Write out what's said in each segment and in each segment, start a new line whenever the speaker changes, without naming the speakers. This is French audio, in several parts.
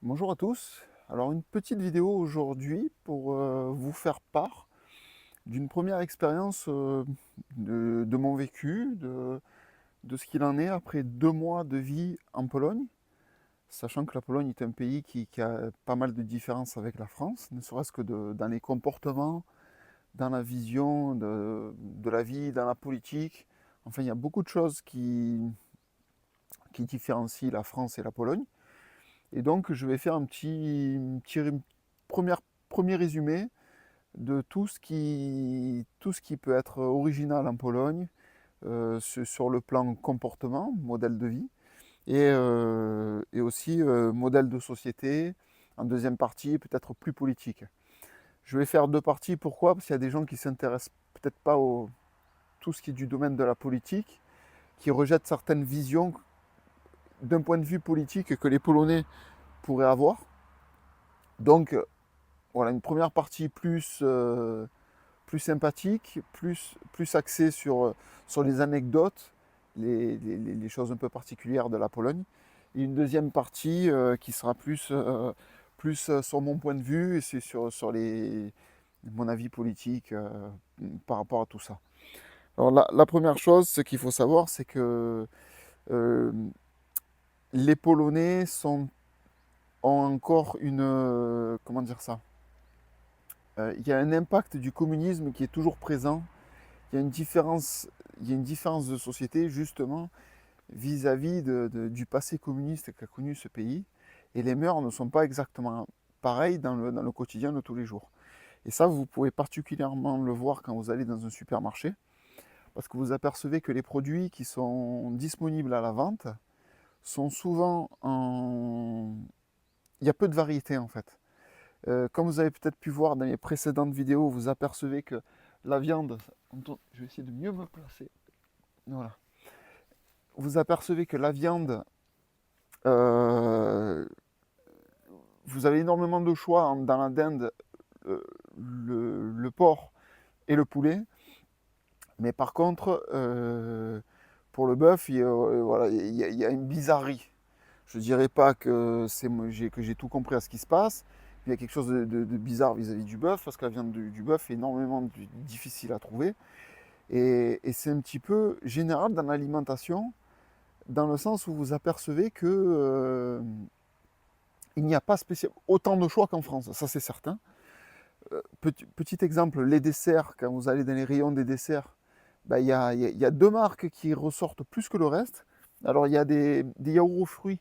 Bonjour à tous. Alors une petite vidéo aujourd'hui pour vous faire part d'une première expérience de mon vécu, de ce qu'il en est après 2 mois de vie en Pologne, sachant que la Pologne est un pays qui a pas mal de différences avec la France, ne serait-ce que dans les comportements, dans la vision de la vie, dans la politique. Enfin, il y a beaucoup de choses qui différencient la France et la Pologne. Et donc, je vais faire première- premier résumé de tout ce qui peut être original en Pologne, sur le plan comportement, modèle de vie, et aussi modèle de société. En deuxième partie, peut-être plus politique. Je vais faire deux parties. Pourquoi? Parce qu'il y a des gens qui s'intéressent peut-être pas au tout ce qui est du domaine de la politique, qui rejettent certaines visions d'un point de vue politique que les Polonais pourraient avoir. Donc, voilà, une première partie plus sympathique, plus axée sur les anecdotes, les choses un peu particulières de la Pologne. Et une deuxième partie qui sera plus sur mon point de vue et c'est sur mon avis politique par rapport à tout ça. Alors la première chose, ce qu'il faut savoir, c'est que euh, les Polonais ont encore comment dire ça? Il y a un impact du communisme qui est toujours présent. Il y a une différence, il y a une différence de société justement vis-à-vis du passé communiste qu'a connu ce pays. Et les mœurs ne sont pas exactement pareilles dans le quotidien de tous les jours. Et ça, vous pouvez particulièrement le voir quand vous allez dans un supermarché, parce que vous apercevez que les produits qui sont disponibles à la vente sont souvent en... Il y a peu de variété en fait. Comme vous avez peut-être pu voir dans les précédentes vidéos, vous apercevez que la viande... Je vais essayer de mieux me placer. Voilà. Vous apercevez que la viande, euh, vous avez énormément de choix dans la dinde, euh, le porc et le poulet. Mais par contre, pour le bœuf, voilà, il y a une bizarrerie. Je ne dirais pas que j'ai tout compris à ce qui se passe. Il y a quelque chose de bizarre vis-à-vis du bœuf, parce que la viande du bœuf est énormément difficile à trouver. Et c'est un petit peu général dans l'alimentation, dans le sens où vous apercevez que il n'y a pas autant de choix qu'en France, ça c'est certain. Petit exemple, les desserts, quand vous allez dans les rayons des desserts, bah, il y a deux marques qui ressortent plus que le reste. Alors il y a des yaourts aux fruits,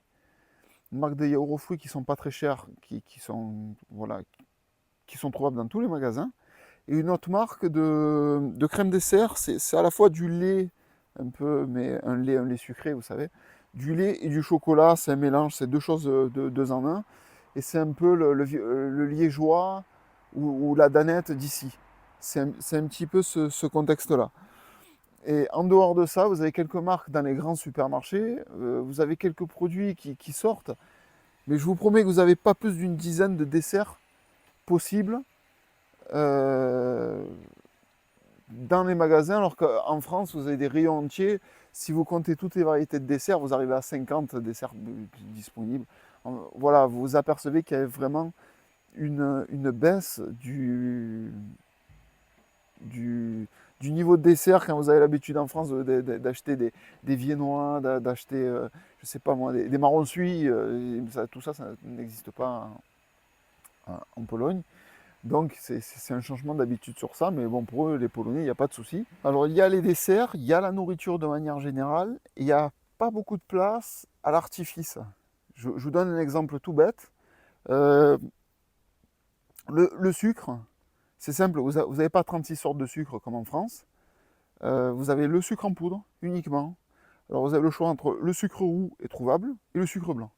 une marque de yaourts aux fruits qui sont pas très chers, voilà, qui sont trouvables dans tous les magasins. Et une autre marque de crème dessert, c'est à la fois du lait, un peu, mais un lait sucré, vous savez. Du lait et du chocolat, c'est un mélange, c'est deux choses deux en un. Et c'est un peu le liégeois ou la danette d'ici. C'est un petit peu ce contexte-là. Et en dehors de ça, vous avez quelques marques dans les grands supermarchés, vous avez quelques produits qui sortent, mais je vous promets que vous n'avez pas plus d'une dizaine de desserts possibles euh, dans les magasins, alors qu'en France, vous avez des rayons entiers. Si vous comptez toutes les variétés de desserts, vous arrivez à 50 desserts disponibles. Voilà, vous vous apercevez qu'il y a vraiment une baisse du, du niveau de dessert quand vous avez l'habitude en France d'acheter des viennois, d'acheter, je sais pas moi, des marrons suisses. Tout ça, ça n'existe pas en Pologne. Donc c'est un changement d'habitude sur ça, mais bon, pour eux, les Polonais, il n'y a pas de souci. Alors il y a les desserts, il y a la nourriture de manière générale, et il n'y a pas beaucoup de place à l'artifice. Je vous donne un exemple tout bête. Euh, le sucre, c'est simple, vous n'avez pas 36 sortes de sucre comme en France. Vous avez le sucre en poudre uniquement. Alors vous avez le choix entre le sucre roux est trouvable et le sucre blanc.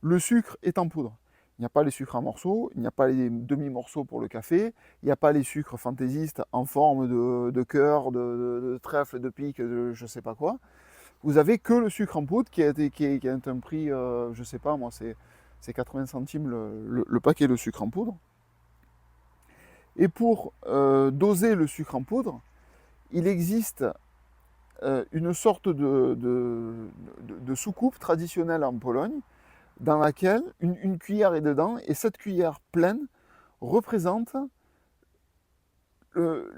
Le sucre est en poudre. Il n'y a pas les sucres en morceaux, il n'y a pas les demi-morceaux pour le café, il n'y a pas les sucres fantaisistes en forme de cœur, de trèfle, de pique, de je sais pas quoi. Vous avez que le sucre en poudre qui a un prix, je sais pas moi, c'est 80 centimes le paquet de sucre en poudre. Et pour doser le sucre en poudre, il existe une sorte de soucoupe traditionnelle en Pologne, dans laquelle une cuillère est dedans, et cette cuillère pleine représente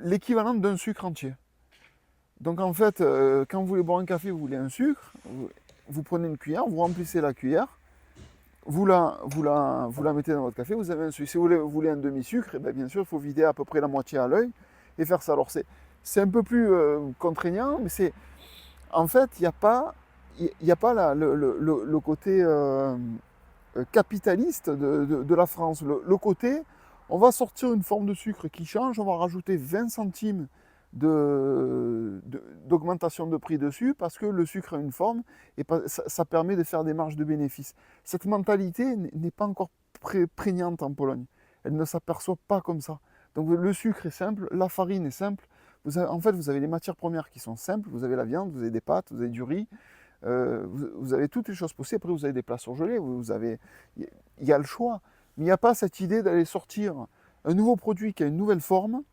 l'équivalent d'un sucre entier. Donc en fait, quand vous voulez boire un café, vous voulez un sucre, vous prenez une cuillère, vous remplissez la cuillère, vous la mettez dans votre café, vous avez un sucre. Si vous voulez un demi-sucre, eh bien sûr, il faut vider à peu près la moitié à l'œil et faire ça. Alors c'est un peu plus contraignant, mais en fait, il n'y a pas le côté capitaliste de la France. Le côté, on va sortir une forme de sucre qui change, on va rajouter 20 centimes d'augmentation de prix dessus parce que le sucre a une forme et ça permet de faire des marges de bénéfices. Cette mentalité n'est pas encore prégnante en Pologne. Elle ne s'aperçoit pas comme ça. Donc le sucre est simple, la farine est simple. En fait, vous avez les matières premières qui sont simples. Vous avez la viande, vous avez des pâtes, vous avez du riz, vous avez toutes les choses possibles. Après, vous avez des plats surgelés, il y a le choix. Mais il n'y a pas cette idée d'aller sortir un nouveau produit qui a une nouvelle forme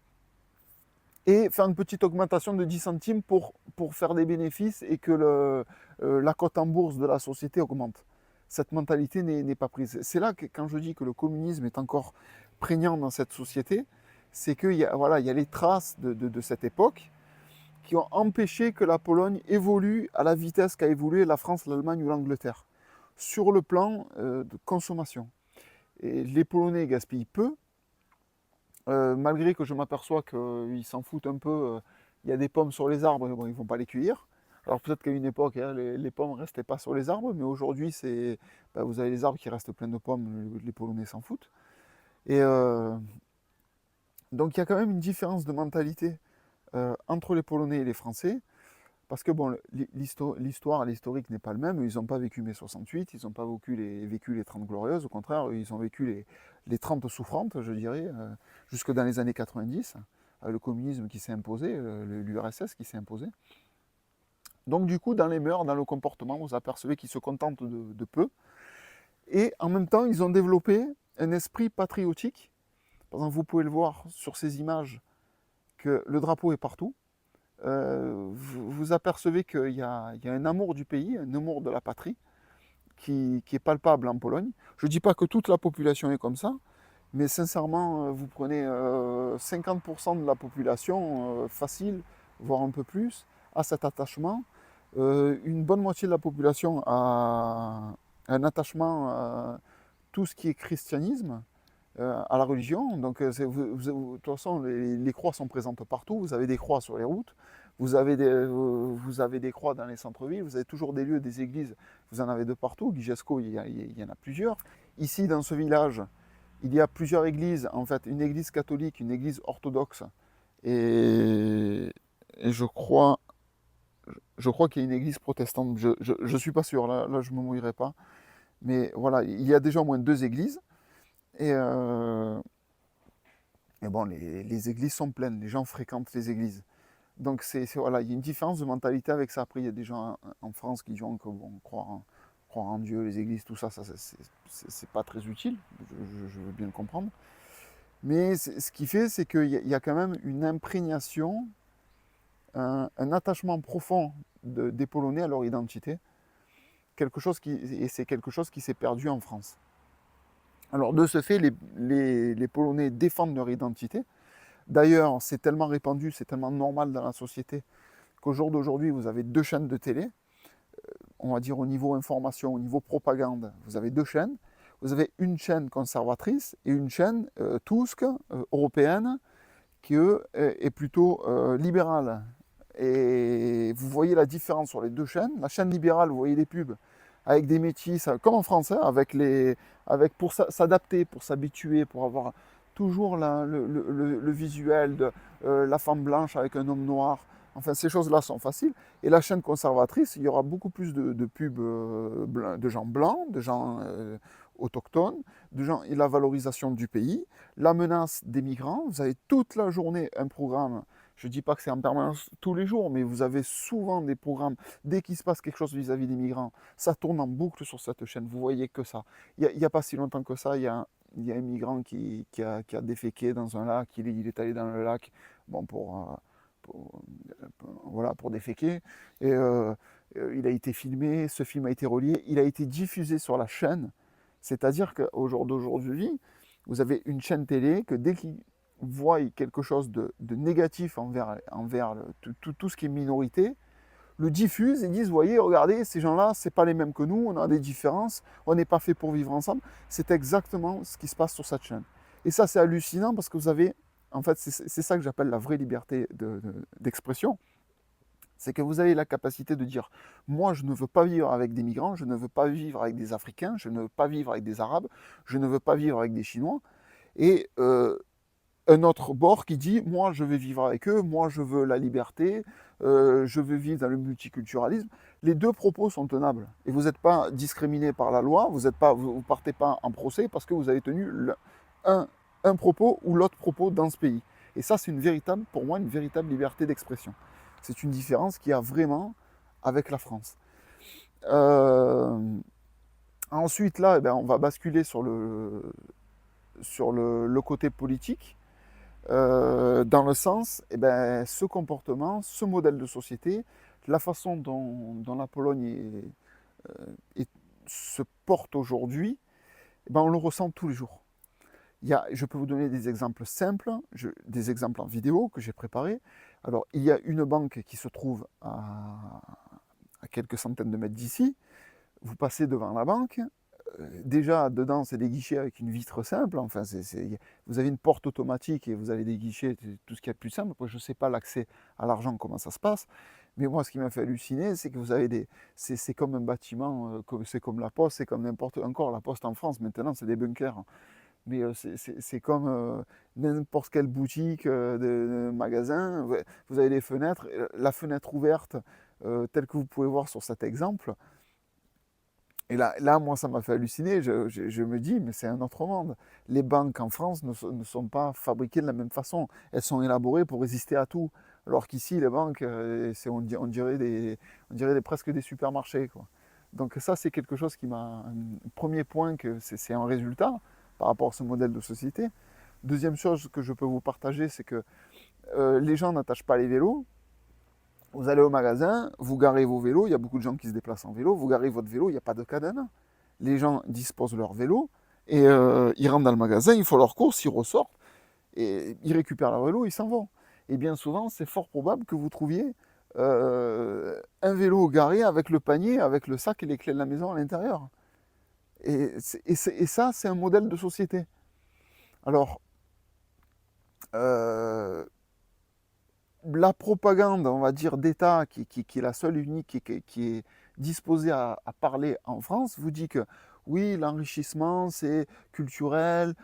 et faire une petite augmentation de 10 centimes pour faire des bénéfices et que la cote en bourse de la société augmente. Cette mentalité n'est pas prise. C'est là que quand je dis que le communisme est encore prégnant dans cette société, c'est qu'il y a les traces de cette époque qui ont empêché que la Pologne évolue à la vitesse qu'a évolué la France, l'Allemagne ou l'Angleterre, sur le plan de consommation. Et les Polonais gaspillent peu, malgré que je m'aperçois qu'ils s'en foutent un peu. Il y a des pommes sur les arbres, bon, ils ne vont pas les cueillir. Alors peut-être qu'à une époque, hein, les pommes ne restaient pas sur les arbres, mais aujourd'hui, vous avez les arbres qui restent pleins de pommes, les Polonais s'en foutent. Et donc il y a quand même une différence de mentalité entre les Polonais et les Français. Parce que bon, l'historique n'est pas le même. Ils n'ont pas vécu mai 68, ils n'ont pas vécu les 30 glorieuses. Au contraire, ils ont vécu les 30 souffrantes, je dirais, jusque dans les années 90, le communisme qui s'est imposé, l'URSS qui s'est imposé. Donc du coup, dans les mœurs, dans le comportement, vous apercevez qu'ils se contentent de peu. Et en même temps, ils ont développé un esprit patriotique. Par exemple, vous pouvez le voir sur ces images, que le drapeau est partout. Vous apercevez qu'il y a un amour du pays, un amour de la patrie, qui est palpable en Pologne. Je ne dis pas que toute la population est comme ça, mais sincèrement, vous prenez 50% de la population, facile, voire un peu plus, à cet attachement. Une bonne moitié de la population a un attachement à tout ce qui est christianisme, à la religion. Donc, de toute façon, les croix sont présentes partout. Vous avez des croix sur les routes, vous avez des croix dans les centres-villes, vous avez toujours des lieux, des églises, vous en avez de partout. Gijesco, il y en a plusieurs. Ici, dans ce village, il y a plusieurs églises, en fait, une église catholique, une église orthodoxe, et je crois qu'il y a une église protestante. Je ne suis pas sûr, là je ne me mouillerai pas. Mais voilà, il y a déjà au moins 2 églises. Et, et bon, les églises sont pleines, les gens fréquentent les églises. Donc voilà, il y a une différence de mentalité avec ça. Après, il y a des gens en France qui disent que bon, croire en Dieu, les églises, tout ça, c'est pas très utile. Je veux bien le comprendre. Mais ce qui fait, c'est qu'il y a quand même une imprégnation, un attachement profond des Polonais à leur identité. Et c'est quelque chose qui s'est perdu en France. Alors de ce fait, les Polonais défendent leur identité. D'ailleurs, c'est tellement répandu, c'est tellement normal dans la société qu'au jour d'aujourd'hui, vous avez 2 chaînes de télé. On va dire au niveau information, au niveau propagande, vous avez 2 chaînes. Vous avez une chaîne conservatrice et une chaîne Tusk, européenne, qui est plutôt libérale. Et vous voyez la différence sur les 2 chaînes. La chaîne libérale, vous voyez des pubs avec des métis, comme en France, hein, pour s'adapter, pour s'habituer, pour avoir toujours le visuel de la femme blanche avec un homme noir. Enfin, ces choses-là sont faciles. Et la chaîne conservatrice, il y aura beaucoup plus de pubs de gens blancs, de gens autochtones, et la valorisation du pays, la menace des migrants. Vous avez toute la journée un programme. Je ne dis pas que c'est en permanence tous les jours, mais vous avez souvent des programmes. Dès qu'il se passe quelque chose vis-à-vis des migrants, ça tourne en boucle sur cette chaîne. Vous voyez que ça. Il n'y a pas si longtemps que ça, il y a un migrant qui a déféqué dans un lac. Il est allé dans le lac bon, voilà, pour déféquer. Et il a été filmé, ce film a été relié, il a été diffusé sur la chaîne. C'est-à-dire qu'au jour d'aujourd'hui, vous avez une chaîne télé que dès qu'ils voient quelque chose de négatif envers tout ce qui est minorité, le diffusent et disent, voyez, regardez, ces gens-là, c'est pas les mêmes que nous, on a des différences, on n'est pas fait pour vivre ensemble. C'est exactement ce qui se passe sur cette chaîne. Et ça, c'est hallucinant parce que vous avez, en fait, c'est ça que j'appelle la vraie liberté d'expression. C'est que vous avez la capacité de dire, moi, je ne veux pas vivre avec des migrants, je ne veux pas vivre avec des Africains, je ne veux pas vivre avec des Arabes, je ne veux pas vivre avec des Chinois. Et un autre bord qui dit, moi, je vais vivre avec eux, moi, je veux la liberté, je veux vivre dans le multiculturalisme. Les deux propos sont tenables. Et vous n'êtes pas discriminé par la loi, vous ne partez pas en procès parce que vous avez tenu un, un propos ou l'autre propos dans ce pays. Et ça, c'est pour moi, une véritable liberté d'expression. C'est une différence qu'il y a vraiment avec la France. Ensuite, là, eh ben, on va basculer sur le côté politique, dans le sens, eh ben, ce comportement, ce modèle de société, la façon dont la Pologne se porte aujourd'hui, eh ben, on le ressent tous les jours. Je peux vous donner des exemples simples, des exemples en vidéo que j'ai préparés. Alors, il y a une banque qui se trouve à quelques centaines de mètres d'ici. Vous passez devant la banque. Déjà, dedans, c'est des guichets avec une vitre simple. Enfin, vous avez une porte automatique et vous avez des guichets, tout ce qu'il y a de plus simple. Après, je ne sais pas l'accès à l'argent, comment ça se passe. Mais moi, ce qui m'a fait halluciner, c'est que vous avez c'est comme un bâtiment, c'est comme la poste, c'est comme n'importe. Encore, la poste en France, maintenant, c'est des bunkers. Mais c'est comme n'importe quelle boutique, de magasin. Vous avez des fenêtres. La fenêtre ouverte, telle que vous pouvez voir sur cet exemple. Et là, moi, ça m'a fait halluciner. Je me dis, mais c'est un autre monde. Les banques en France ne sont pas fabriquées de la même façon. Elles sont élaborées pour résister à tout. Alors qu'ici, les banques, on dirait presque des supermarchés, quoi. Donc ça, c'est quelque chose qui m'a... Un premier point, que c'est un résultat par rapport à ce modèle de société. Deuxième chose que je peux vous partager, c'est que les gens n'attachent pas les vélos. Vous allez au magasin, vous garez vos vélos, il y a beaucoup de gens qui se déplacent en vélo, vous garez votre vélo, il n'y a pas de cadenas. Les gens disposent leur vélo et ils rentrent dans le magasin, ils font leur course, ils ressortent et ils récupèrent leur vélo, ils s'en vont. Et bien souvent, c'est fort probable que vous trouviez un vélo garé avec le panier, avec le sac et les clés de la maison à l'intérieur. Et ça, c'est un modèle de société. Alors, la propagande, on va dire, d'État, qui est la seule unique, qui est disposée à parler en France, vous dit que oui, l'enrichissement, c'est culturel,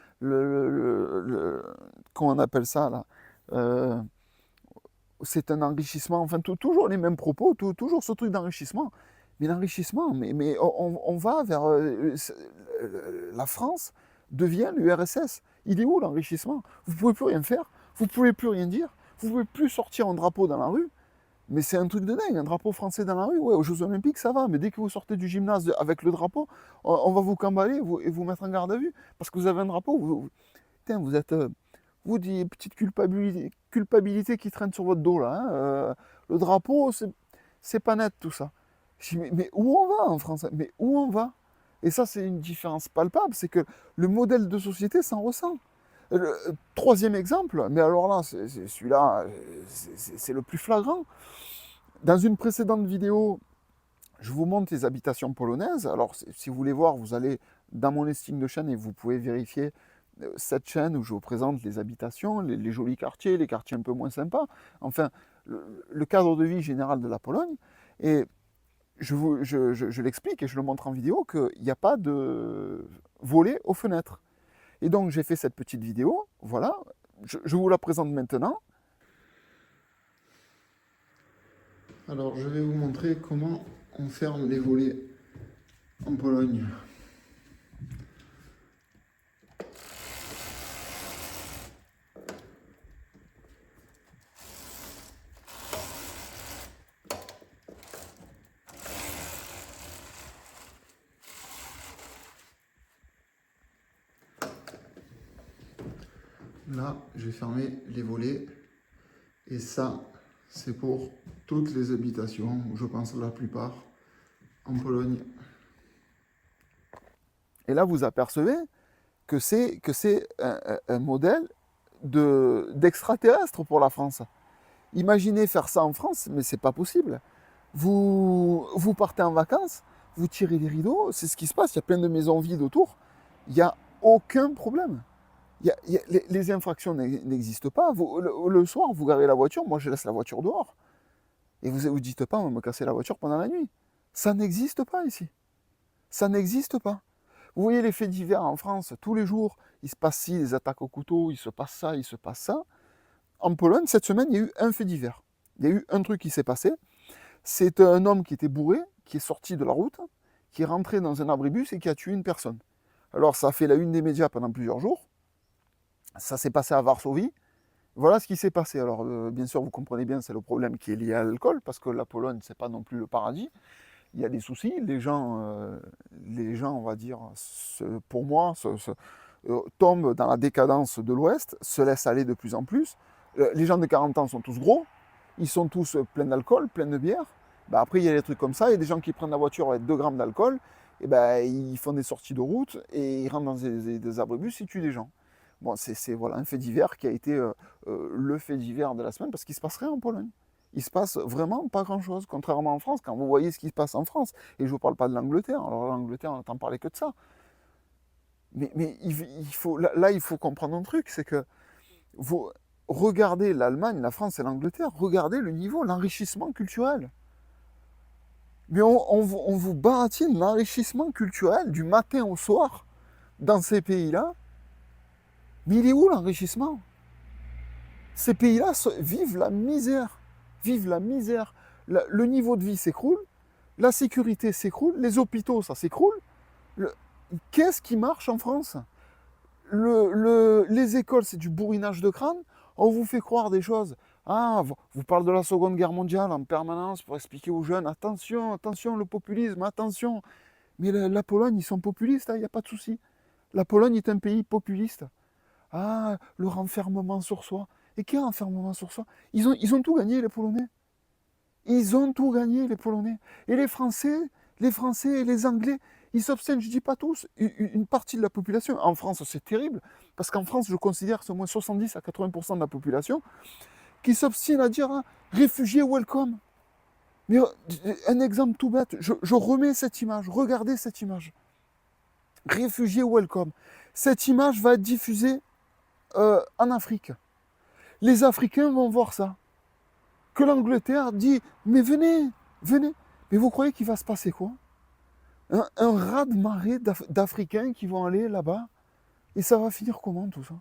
comment on appelle ça là, c'est un enrichissement, enfin toujours les mêmes propos, toujours ce truc d'enrichissement. Mais l'enrichissement, mais on va vers... la France devient l'URSS. Il est où l'enrichissement? Vous ne pouvez plus rien faire, vous ne pouvez plus rien dire, vous ne pouvez plus sortir un drapeau dans la rue. Mais c'est un truc de dingue, un drapeau français dans la rue, ouais, aux Jeux Olympiques, ça va. Mais dès que vous sortez du gymnase avec le drapeau, on va vous cambaler et vous mettre en garde à vue. Parce que vous avez un drapeau, putain, vous êtes... vous, des petites culpabilités qui traînent sur votre dos, là. Hein. Le drapeau, c'est pas net, tout ça. Je dis, mais où on va en France? Mais où on va? Et ça, c'est une différence palpable, c'est que le modèle de société s'en ressent. Troisième exemple, mais alors là, celui-là, c'est le plus flagrant. Dans une précédente vidéo, je vous montre les habitations polonaises. Alors, si vous voulez voir, vous allez dans mon listing de chaîne et vous pouvez vérifier cette chaîne où je vous présente les habitations, les jolis quartiers, les quartiers un peu moins sympas. Enfin, le cadre de vie général de la Pologne. Et je l'explique et je le montre en vidéo qu'il n'y a pas de volet aux fenêtres. Et donc, j'ai fait cette petite vidéo. Voilà. Je vous la présente maintenant. Alors, je vais vous montrer comment on ferme les volets en Pologne. Là, je vais fermer les volets. Et ça, c'est pour toutes les habitations, je pense la plupart, en Pologne. Et là, vous apercevez que c'est un modèle d'extraterrestre pour la France. Imaginez faire ça en France, mais c'est pas possible. Vous partez en vacances, vous tirez les rideaux, c'est ce qui se passe, il y a plein de maisons vides autour, il n'y a aucun problème. Les infractions n'existent pas. Le soir, vous garez la voiture, moi je laisse la voiture dehors. Et vous ne vous dites pas, on va me casser la voiture pendant la nuit. Ça n'existe pas ici. Ça n'existe pas. Vous voyez les faits divers en France, tous les jours, il se passe ci, des attaques au couteau, il se passe ça, il se passe ça. En Pologne, cette semaine, il y a eu un fait divers. Il y a eu un truc qui s'est passé. C'est un homme qui était bourré, qui est sorti de la route, qui est rentré dans un abribus et qui a tué une personne. Alors ça a fait la une des médias pendant plusieurs jours. Ça s'est passé à Varsovie. Voilà ce qui s'est passé. Alors bien sûr, vous comprenez bien, c'est le problème qui est lié à l'alcool, parce que la Pologne, c'est pas non plus le paradis. Il y a des soucis. Les gens on va dire, pour moi, tombent dans la décadence de l'Ouest, se laissent aller de plus en plus. Les gens de 40 ans sont tous gros, ils sont tous pleins d'alcool, pleins de bière. Bah, après, il y a des trucs comme ça, il y a des gens qui prennent la voiture avec 2 grammes d'alcool, et ben, ils font des sorties de route, et ils rentrent dans des abribus, ils tuent des gens. Bon, c'est voilà, un fait divers qui a été le fait divers de la semaine, parce qu'il se passe rien en Pologne. Il se passe vraiment pas grand-chose, contrairement en France, quand vous voyez ce qui se passe en France. Et je ne vous parle pas de l'Angleterre, alors l'Angleterre, on n'entend parler que de ça. Mais il faut comprendre un truc, c'est que vous regardez l'Allemagne, la France et l'Angleterre, regardez le niveau, l'enrichissement culturel. Mais on vous baratine l'enrichissement culturel du matin au soir dans ces pays-là. Mais il est où l'enrichissement? Ces pays-là vivent la misère. Vivent la misère. Le niveau de vie s'écroule, la sécurité s'écroule, les hôpitaux, ça s'écroule. Qu'est-ce qui marche en France? Les écoles, c'est du bourrinage de crâne. On vous fait croire des choses. Ah, vous parlez de la Seconde Guerre mondiale en permanence pour expliquer aux jeunes, attention, attention, le populisme, attention. Mais la Pologne, ils sont populistes, il n'y a pas de souci. La Pologne est un pays populiste. Ah, le renfermement sur soi. Et quel renfermement sur soi? Ils ont tout gagné, les Polonais. Ils ont tout gagné, les Polonais. Et les Français et les Anglais, ils s'obstinent, je ne dis pas tous, une partie de la population. En France, c'est terrible, parce qu'en France, je considère que c'est au moins 70 à 80% de la population qui s'obstine à dire hein, réfugiés welcome. Mais un exemple tout bête, je remets cette image, regardez cette image. Réfugiés welcome. Cette image va être diffusée en Afrique. Les Africains vont voir ça. Que l'Angleterre dit mais venez, venez. Mais vous croyez qu'il va se passer quoi? Un raz-de-marée d'Africains qui vont aller là-bas et ça va finir comment tout ça?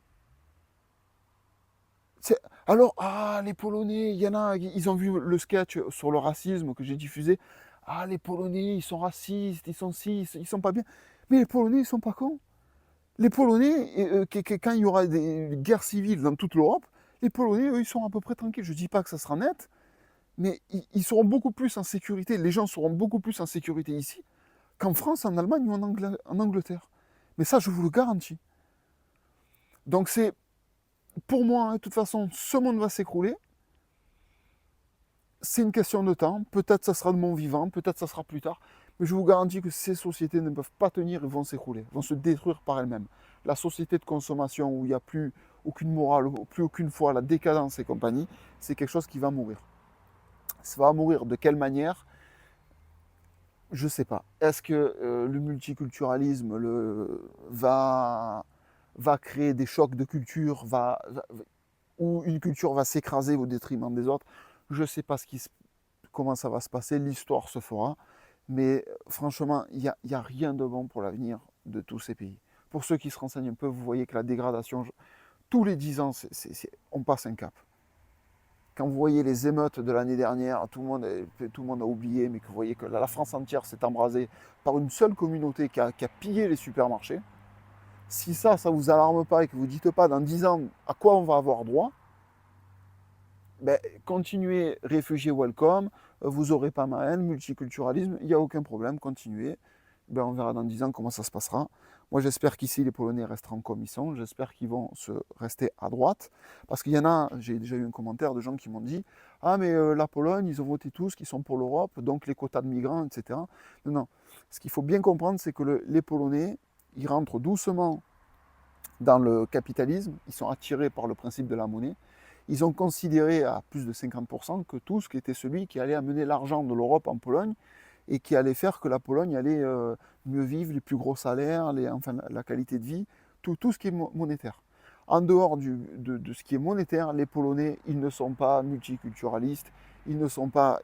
Alors, ah, les Polonais, il y en a, ils ont vu le sketch sur le racisme que j'ai diffusé. Ah, les Polonais, ils sont racistes, ils sont ci, ils sont pas bien. Mais les Polonais, ils sont pas cons. Les Polonais, quand il y aura des guerres civiles dans toute l'Europe, les Polonais, eux, ils sont à peu près tranquilles. Je dis pas que ça sera net, mais ils seront beaucoup plus en sécurité. Les gens seront beaucoup plus en sécurité ici qu'en France, en Allemagne ou en Angleterre. Mais ça, je vous le garantis. Donc c'est, pour moi, hein, de toute façon, ce monde va s'écrouler. C'est une question de temps. Peut-être ça sera de mon vivant, peut-être ça sera plus tard. Mais je vous garantis que ces sociétés ne peuvent pas tenir et vont s'écrouler, vont se détruire par elles-mêmes. La société de consommation où il n'y a plus aucune morale, plus aucune foi, la décadence et compagnie, c'est quelque chose qui va mourir. Ça va mourir de quelle manière? Je ne sais pas. Est-ce que le multiculturalisme va créer des chocs de culture, ou une culture va s'écraser au détriment des autres? Je ne sais pas comment ça va se passer, l'histoire se fera. Mais franchement, il n'y a rien de bon pour l'avenir de tous ces pays. Pour ceux qui se renseignent un peu, vous voyez que la dégradation, tous les 10 ans, on passe un cap. Quand vous voyez les émeutes de l'année dernière, tout le monde a oublié, mais que vous voyez que la France entière s'est embrasée par une seule communauté qui a pillé les supermarchés, si ça ne vous alarme pas et que vous ne dites pas dans 10 ans à quoi on va avoir droit, ben, continuez, réfugiés welcome, vous n'aurez pas ma haine, multiculturalisme, il n'y a aucun problème, continuez. Ben, on verra dans 10 ans comment ça se passera. Moi, j'espère qu'ici, les Polonais resteront comme ils sont. J'espère qu'ils vont rester à droite. Parce qu'il y en a, j'ai déjà eu un commentaire de gens qui m'ont dit Ah, mais la Pologne, ils ont voté tous qui sont pour l'Europe, donc les quotas de migrants, etc. Non, non. Ce qu'il faut bien comprendre, c'est que les Polonais, ils rentrent doucement dans le capitalisme, ils sont attirés par le principe de la monnaie. Ils ont considéré à plus de 50% que Tusk était celui qui allait amener l'argent de l'Europe en Pologne et qui allait faire que la Pologne allait mieux vivre, les plus gros salaires, enfin, la qualité de vie, tout ce qui est monétaire. En dehors de ce qui est monétaire, les Polonais, ils ne sont pas multiculturalistes, ils ne sont pas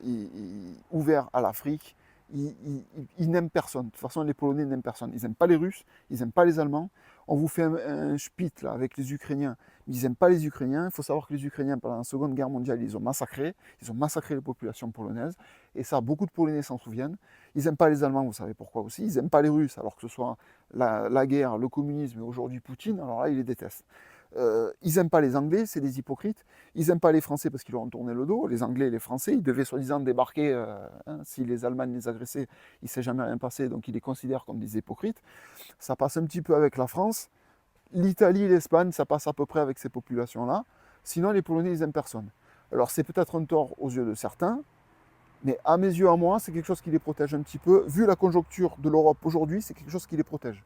ouverts à l'Afrique, ils n'aiment personne. De toute façon, les Polonais n'aiment personne. Ils n'aiment pas les Russes, ils n'aiment pas les Allemands. On vous fait un spit là, avec les Ukrainiens, mais ils n'aiment pas les Ukrainiens. Il faut savoir que les Ukrainiens, pendant la Seconde Guerre mondiale, ils ont massacré les populations polonaises. Et ça, beaucoup de Polonais s'en souviennent. Ils n'aiment pas les Allemands, vous savez pourquoi aussi. Ils n'aiment pas les Russes, alors que ce soit la guerre, le communisme et aujourd'hui Poutine, alors là, ils les détestent. Ils n'aiment pas les Anglais, c'est des hypocrites. Ils n'aiment pas les Français parce qu'ils leur ont tourné le dos. Les Anglais et les Français, ils devaient soi-disant débarquer. Si les Allemands les agressaient, il ne s'est jamais rien passé, donc ils les considèrent comme des hypocrites. Ça passe un petit peu avec la France. L'Italie et l'Espagne, ça passe à peu près avec ces populations-là. Sinon, les Polonais, ils n'aiment personne. Alors, c'est peut-être un tort aux yeux de certains, mais à mes yeux, à moi, c'est quelque chose qui les protège un petit peu. Vu la conjoncture de l'Europe aujourd'hui, c'est quelque chose qui les protège.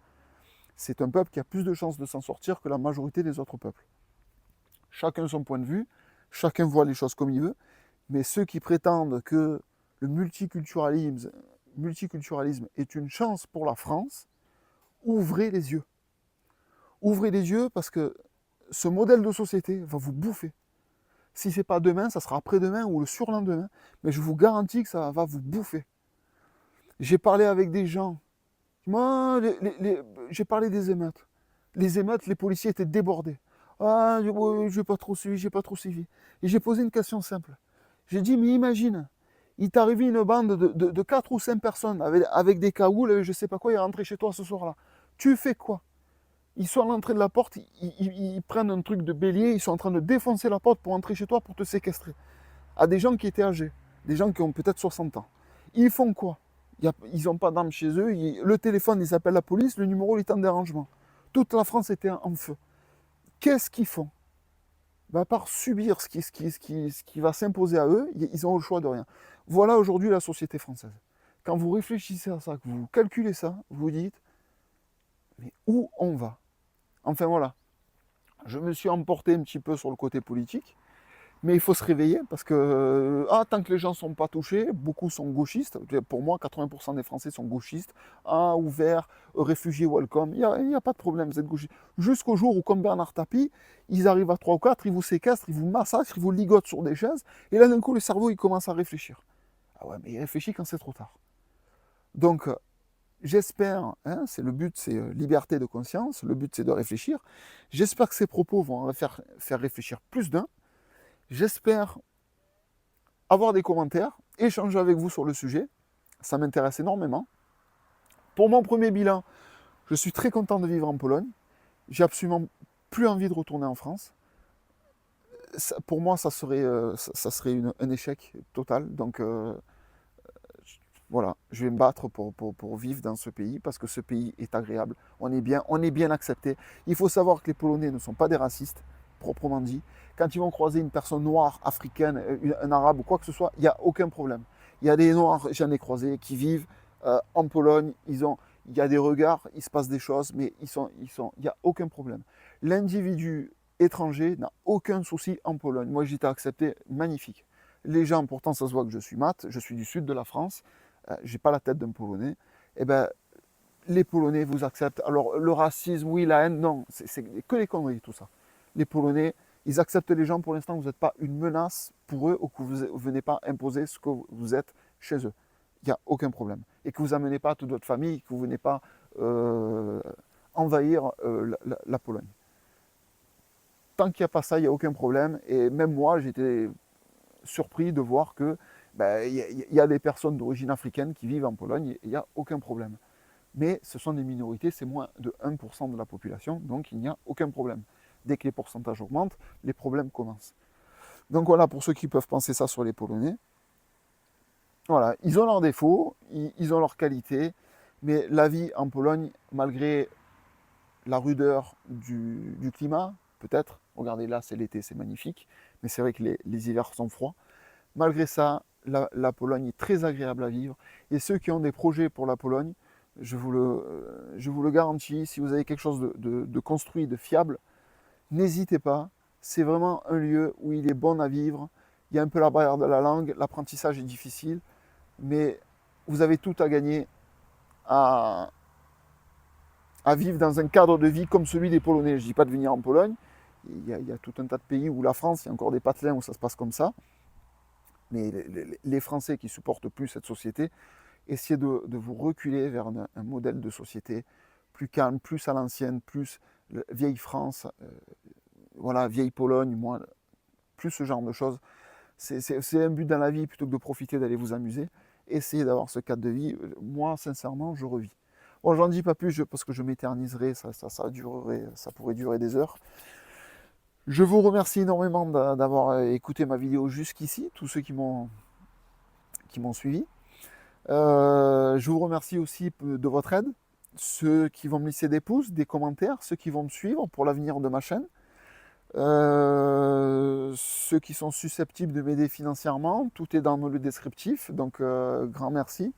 C'est un peuple qui a plus de chances de s'en sortir que la majorité des autres peuples. Chacun son point de vue, chacun voit les choses comme il veut, mais ceux qui prétendent que le multiculturalisme est une chance pour la France, ouvrez les yeux. Ouvrez les yeux parce que ce modèle de société va vous bouffer. Si ce n'est pas demain, ça sera après-demain ou le surlendemain, mais je vous garantis que ça va vous bouffer. J'ai parlé avec des gens. Moi, j'ai parlé des émeutes. Les émeutes, les policiers étaient débordés. Ah, je n'ai pas trop suivi, j'ai pas trop suivi. Et j'ai posé une question simple. J'ai dit, mais imagine, il t'est arrivé une bande de 4 ou 5 personnes avec des cagoules, je ne sais pas quoi, ils rentraient chez toi ce soir-là. Tu fais quoi? Ils sont à l'entrée de la porte, ils prennent un truc de bélier, ils sont en train de défoncer la porte pour entrer chez toi pour te séquestrer. À des gens qui étaient âgés, des gens qui ont peut-être 60 ans. Ils font quoi? Ils n'ont pas d'armes chez eux, le téléphone, ils appellent la police, le numéro il est en dérangement. Toute la France était en feu. Qu'est-ce qu'ils font? À part subir ce qui va s'imposer à eux, ils ont le choix de rien. Voilà aujourd'hui la société française. Quand vous réfléchissez à ça, que vous calculez ça, vous vous dites, mais où on va? Enfin voilà, je me suis emporté un petit peu sur le côté politique, mais il faut se réveiller parce que tant que les gens ne sont pas touchés, beaucoup sont gauchistes. Pour moi, 80% des Français sont gauchistes. Ouvert, réfugiés, welcome. Il n'y a pas de problème, vous êtes gauchiste. Jusqu'au jour où, comme Bernard Tapie, ils arrivent à 3 ou 4, ils vous séquestrent, ils vous massacrent, ils vous ligotent sur des chaises. Et là, d'un coup, le cerveau, il commence à réfléchir. Ah ouais, mais il réfléchit quand c'est trop tard. Donc, j'espère, c'est le but, c'est liberté de conscience, le but c'est de réfléchir. J'espère que ces propos vont faire réfléchir plus d'un. J'espère avoir des commentaires, échanger avec vous sur le sujet. Ça m'intéresse énormément. Pour mon premier bilan, je suis très content de vivre en Pologne. J'ai absolument plus envie de retourner en France. Pour moi, ça serait un échec total. Donc voilà, je vais me battre pour vivre dans ce pays parce que ce pays est agréable. On est bien accepté. Il faut savoir que les Polonais ne sont pas des racistes, proprement dit. Quand ils vont croiser une personne noire, africaine, un arabe ou quoi que ce soit, il n'y a aucun problème. Il y a des noirs, j'en ai croisé, qui vivent en Pologne. Il y a des regards, il se passe des choses, mais il n'y a aucun problème. L'individu étranger n'a aucun souci en Pologne. Moi, j'étais accepté, magnifique. Les gens, pourtant, ça se voit que je suis mat, je suis du sud de la France. J'ai pas la tête d'un Polonais, eh ben, les Polonais vous acceptent. Alors, le racisme, oui, la haine, non, c'est que les conneries, tout ça. Les Polonais, ils acceptent les gens pour l'instant, vous n'êtes pas une menace pour eux ou que vous ne venez pas imposer ce que vous êtes chez eux. Il n'y a aucun problème. Et que vous n'amenez pas toute votre famille, que vous ne venez pas envahir la Pologne. Tant qu'il n'y a pas ça, il n'y a aucun problème. Et même moi, j'étais surpris de voir que y a des personnes d'origine africaine qui vivent en Pologne et il n'y a aucun problème. Mais ce sont des minorités, c'est moins de 1% de la population, donc il n'y a aucun problème. Dès que les pourcentages augmentent, les problèmes commencent. Donc voilà, pour ceux qui peuvent penser ça sur les Polonais, voilà, ils ont leurs défauts, ils ont leurs qualités, mais la vie en Pologne, malgré la rudeur du climat, peut-être, regardez là, c'est l'été, c'est magnifique, mais c'est vrai que les hivers sont froids. Malgré ça, la Pologne est très agréable à vivre. Et ceux qui ont des projets pour la Pologne, je vous le garantis, si vous avez quelque chose de construit, de fiable, n'hésitez pas. C'est vraiment un lieu où il est bon à vivre. Il y a un peu la barrière de la langue, l'apprentissage est difficile, mais vous avez tout à gagner à, à vivre dans un cadre de vie comme celui des Polonais. Je ne dis pas de venir en Pologne. Il y a tout un tas de pays où la France, il y a encore des patelins où ça se passe comme ça. Mais les Français qui supportent plus cette société, essayez de vous reculer vers un modèle de société plus calme, plus à l'ancienne, plus vieille France, voilà, vieille Pologne, moi, plus ce genre de choses. C'est un but dans la vie plutôt que de profiter d'aller vous amuser. Essayez d'avoir ce cadre de vie. Moi, sincèrement, je revis. Bon, j'en dis pas plus parce que je m'éterniserai, ça pourrait durer des heures. Je vous remercie énormément d'avoir écouté ma vidéo jusqu'ici, tous ceux qui m'ont suivi. Je vous remercie aussi de votre aide, ceux qui vont me laisser des pouces, des commentaires, ceux qui vont me suivre pour l'avenir de ma chaîne, ceux qui sont susceptibles de m'aider financièrement, tout est dans le descriptif, donc grand merci.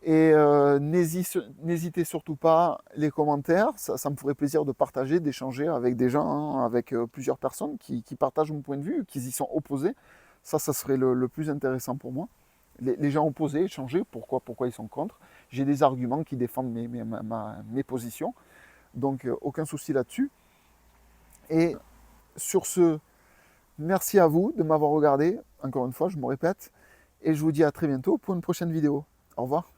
Et n'hésitez surtout pas les commentaires, ça me ferait plaisir de partager, d'échanger avec des gens, hein, avec plusieurs personnes qui partagent mon point de vue, qui y sont opposés. Ça serait le plus intéressant pour moi. Les gens opposés, échanger, pourquoi ils sont contre. J'ai des arguments qui défendent mes positions, donc aucun souci là-dessus. Et sur ce, merci à vous de m'avoir regardé, encore une fois, je me répète, et je vous dis à très bientôt pour une prochaine vidéo. Au revoir.